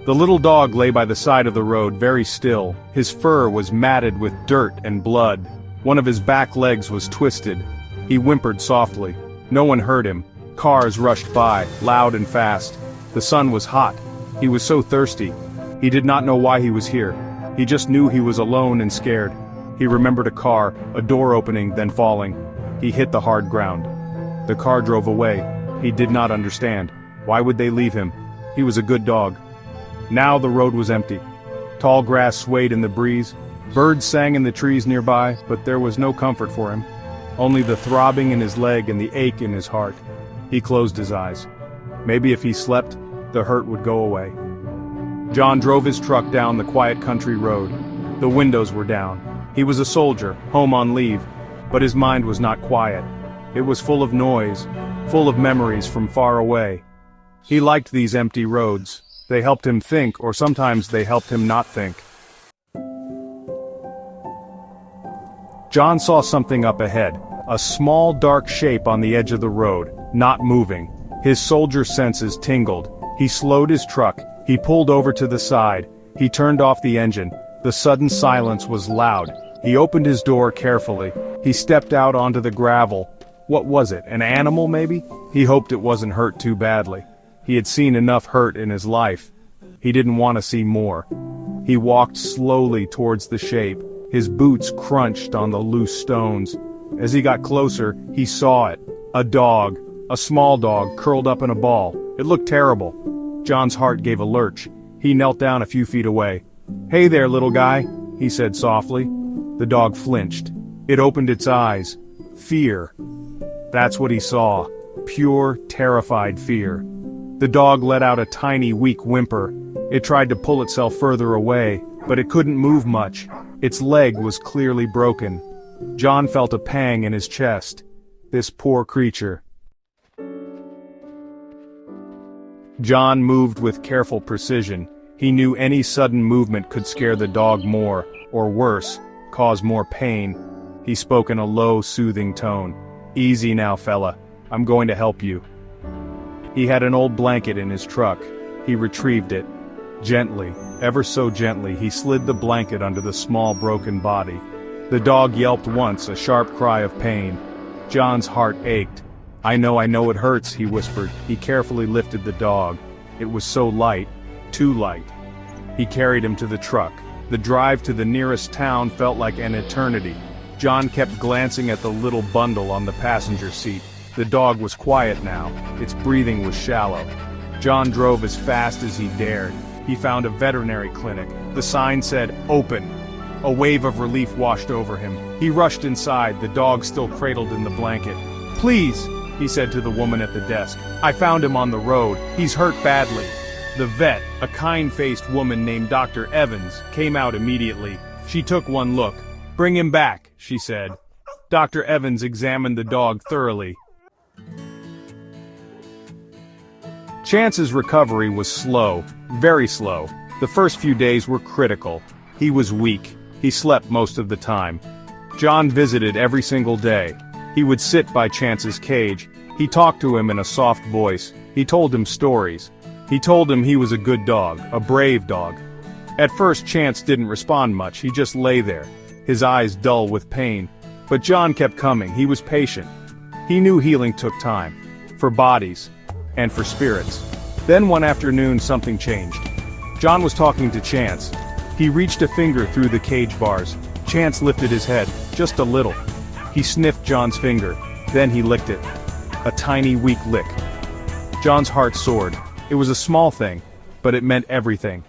The little dog lay by the side of the road very still. His fur was matted with dirt and blood. One of his back legs was twisted. He whimpered softly. No one heard him. Cars rushed by, loud and fast. The sun was hot. He was so thirsty. He did not know why he was here. He just knew he was alone and scared. He remembered a car, a door opening, then falling. He hit the hard ground. The car drove away. He did not understand. Why would they leave him? He was a good dog. Now the road was empty. Tall grass swayed in the breeze. Birds sang in the trees nearby, but there was no comfort for him. Only the throbbing in his leg and the ache in his heart. He closed his eyes. Maybe if he slept, the hurt would go away. John drove his truck down the quiet country road. The windows were down. He was a soldier, home on leave, but his mind was not quiet. It was full of noise, full of memories from far away. He liked these empty roads. They helped him think, or sometimes they helped him not think. John saw something up ahead, a small dark shape on the edge of the road, not moving. His soldier senses tingled. He slowed his truck. He pulled over to the side. He turned off the engine. The sudden silence was loud. He opened his door carefully. He stepped out onto the gravel. What was it, an animal maybe? He hoped it wasn't hurt too badly. He had seen enough hurt in his life. He didn't want to see more. He walked slowly towards the shape. His boots crunched on the loose stones. As he got closer, he saw it. A dog. A small dog curled up in a ball. It looked terrible. John's heart gave a lurch. He knelt down a few feet away. "Hey there, little guy," he said softly. The dog flinched. It opened its eyes. Fear. That's what he saw. Pure, terrified fear. The dog let out a tiny, weak whimper. It tried to pull itself further away, but it couldn't move much. Its leg was clearly broken. John felt a pang in his chest. This poor creature. John moved with careful precision. He knew any sudden movement could scare the dog more, or worse, cause more pain. He spoke in a low, soothing tone. "Easy now, fella. I'm going to help you." He had an old blanket in his truck. He retrieved it. Gently, ever so gently, he slid the blanket under the small broken body. The dog yelped once, a sharp cry of pain. John's heart ached. I know it hurts," he whispered. He carefully lifted the dog. It was so light, too light. He carried him to the truck. The drive to the nearest town felt like an eternity. John kept glancing at the little bundle on the passenger seat. The dog was quiet now. Its breathing was shallow. John drove as fast as he dared. He found a veterinary clinic. The sign said, "Open." A wave of relief washed over him. He rushed inside, the dog still cradled in the blanket. "Please," he said to the woman at the desk. "I found him on the road. He's hurt badly." The vet, a kind-faced woman named Dr. Evans, came out immediately. She took one look. "Bring him back," she said. Dr. Evans examined the dog thoroughly. Chance's recovery was slow, very slow. The first few days were critical. He was weak. He slept most of the time. John visited every single day. He would sit by Chance's cage. He talked to him in a soft voice. He told him stories. He told him he was a good dog, a brave dog. At first Chance didn't respond much, he just lay there, his eyes dull with pain. But John kept coming, he was patient. He knew healing took time, for bodies, and for spirits. Then one afternoon something changed. John was talking to Chance. He reached a finger through the cage bars. Chance lifted his head, just a little. He sniffed John's finger, then he licked it. A tiny, weak lick. John's heart soared. It was a small thing, but it meant everything.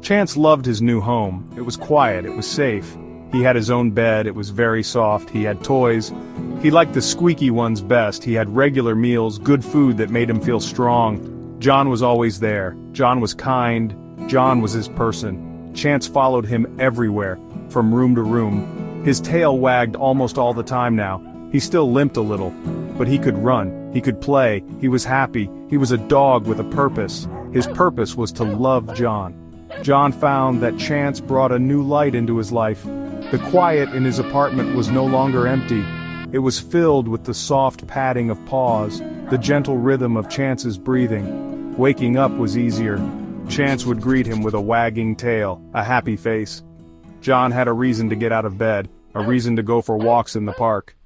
Chance loved his new home. It was quiet, it was safe. He had his own bed, it was very soft, he had toys. He liked the squeaky ones best, he had regular meals, good food that made him feel strong. John was always there. John was kind. John was his person. Chance followed him everywhere, from room to room. His tail wagged almost all the time now. He still limped a little, but he could run, he could play, he was happy, he was a dog with a purpose. His purpose was to love John. John found that Chance brought a new light into his life. The quiet in his apartment was no longer empty. It was filled with the soft padding of paws, the gentle rhythm of Chance's breathing. Waking up was easier. Chance would greet him with a wagging tail, a happy face. John had a reason to get out of bed, a reason to go for walks in the park.